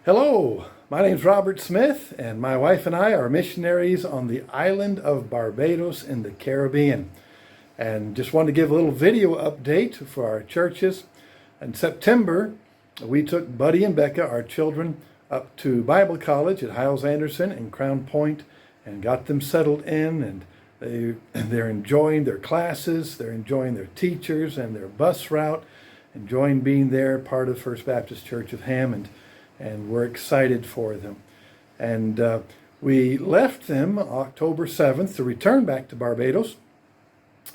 Hello, my name's Robert Smith, and my wife and I are missionaries on the island of Barbados in the Caribbean. And just wanted to give a little video update for our churches. In September, we took Buddy and Becca, our children, up to Bible College at Hiles Anderson in Crown Point and got them settled in, and they're enjoying their classes, they're enjoying their teachers and their bus route, enjoying being there, part of First Baptist Church of Hammond. And we're excited for them. And we left them October 7th to return back to Barbados.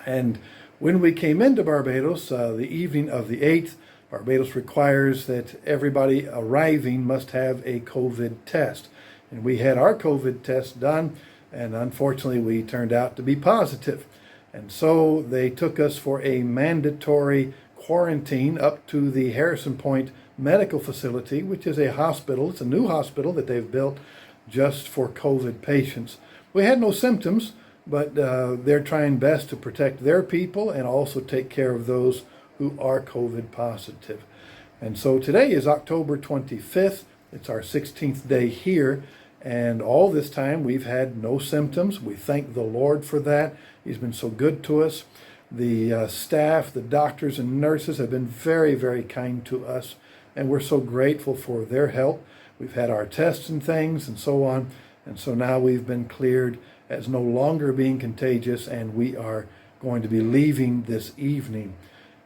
And when we came into Barbados, the evening of the 8th, Barbados requires that everybody arriving must have a COVID test. And we had our COVID test done, and unfortunately we turned out to be positive. And so they took us for a mandatory quarantine up to the Harrison Point Medical Facility, which is a hospital. It's a new hospital that they've built just for COVID patients. We had no symptoms, but they're trying best to protect their people and also take care of those who are COVID positive. And so today is October 25th. It's our 16th day here, and all this time we've had no symptoms. We thank the Lord for that. He's been so good to us. The staff, the doctors and nurses have been very, very kind to us, and we're so grateful for their help. We've had our tests and things and so on, and so now we've been cleared as no longer being contagious, and we are going to be leaving this evening.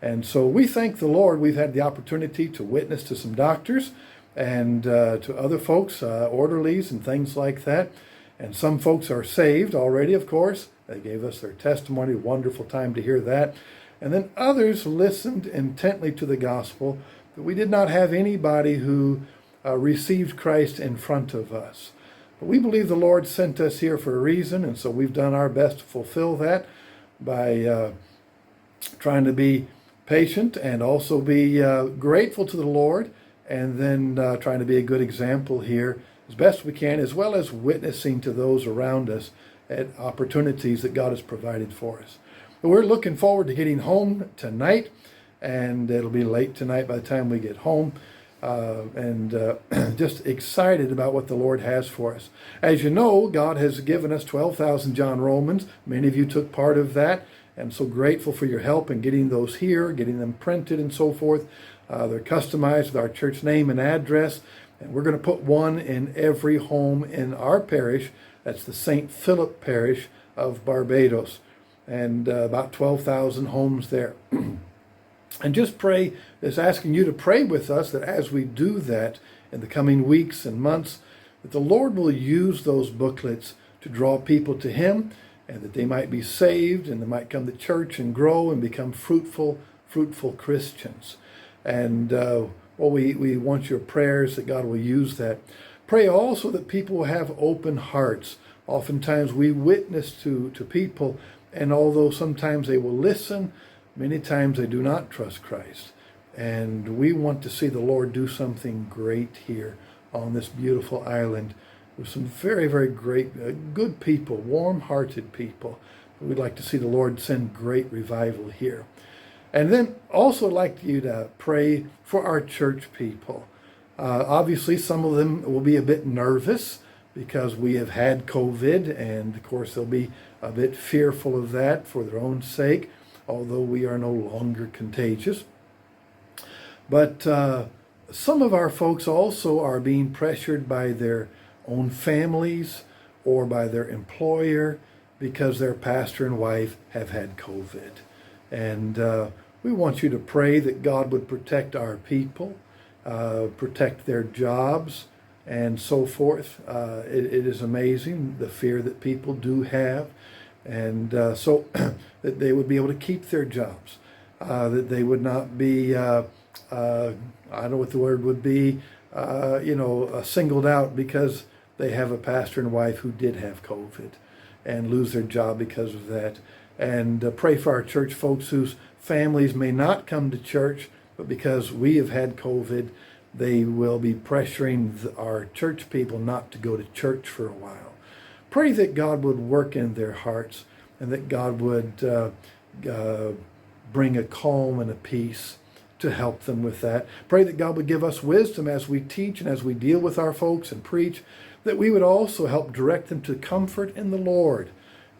And so we thank the Lord. We've had the opportunity to witness to some doctors and to other folks, orderlies and things like that. And some folks are saved already, of course. They gave us their testimony. Wonderful time to hear that. And then others listened intently to the gospel. But we did not have anybody who received Christ in front of us. But we believe the Lord sent us here for a reason, and so we've done our best to fulfill that by trying to be patient and also be grateful to the Lord, and then trying to be a good example here as best we can, as well as witnessing to those around us at opportunities that God has provided for us. But we're looking forward to getting home tonight, and it'll be late tonight by the time we get home, and just excited about what the Lord has for us. As you know, God has given us 12,000 John Romans. Many of you took part of that, and so grateful for your help in getting those here, getting them printed and so forth. They're customized with our church name and address, and we're going to put one in every home in our parish. That's the St. Philip Parish of Barbados, and about 12,000 homes there. And just pray, just asking you to pray with us that as we do that in the coming weeks and months, that the Lord will use those booklets to draw people to Him, and that they might be saved, and they might come to church and grow and become fruitful Christians. And we want your prayers that God will use that. Pray also that people will have open hearts. Oftentimes we witness to people, and although sometimes they will listen, many times they do not trust Christ. And we want to see the Lord do something great here on this beautiful island with some very, very great, good people, warm-hearted people. We'd like to see the Lord send great revival here. And then also I'd like you to pray for our church people. Obviously, some of them will be a bit nervous because we have had COVID, and of course they'll be a bit fearful of that for their own sake, although we are no longer contagious. But some of our folks also are being pressured by their own families or by their employer because their pastor and wife have had COVID. And we want you to pray that God would protect our people, protect their jobs, and so forth. It is amazing the fear that people do have, and so that they would be able to keep their jobs, that they would not be, I don't know what the word would be, singled out because they have a pastor and wife who did have COVID and lose their job because of that. And pray for our church folks whose families may not come to church, but because we have had COVID, they will be pressuring our church people not to go to church for a while. Pray that God would work in their hearts, and that God would bring a calm and a peace to help them with that. Pray that God would give us wisdom as we teach and as we deal with our folks and preach, that we would also help direct them to comfort in the Lord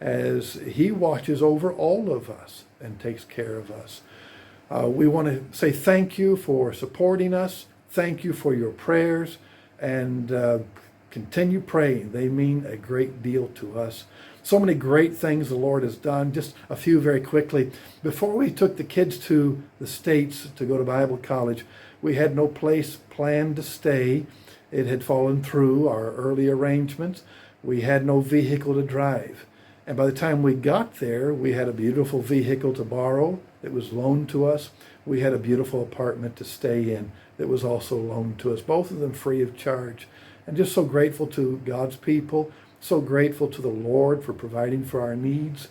as He watches over all of us and takes care of us. We want to say thank you for supporting us. Thank you for your prayers, and continue praying. They mean a great deal to us. So many great things the Lord has done. Just a few very quickly. Before we took the kids to the States to go to Bible college, we had no place planned to stay. It had fallen through our early arrangements. We had no vehicle to drive. And by the time we got there, we had a beautiful vehicle to borrow that was loaned to us. We had a beautiful apartment to stay in that was also loaned to us, both of them free of charge. And just so grateful to God's people, so grateful to the Lord for providing for our needs.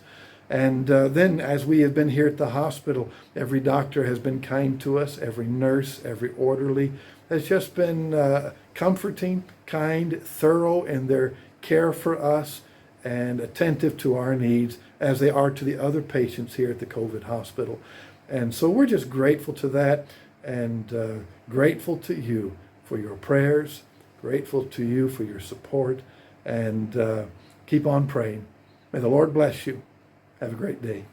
And then as we have been here at the hospital, every doctor has been kind to us, every nurse, every orderly has just been comforting, kind, thorough in their care for us, and attentive to our needs as they are to the other patients here at the COVID hospital. And so we're just grateful to that, and grateful to you for your prayers, grateful to you for your support, and keep on praying. May the Lord bless you. Have a great day.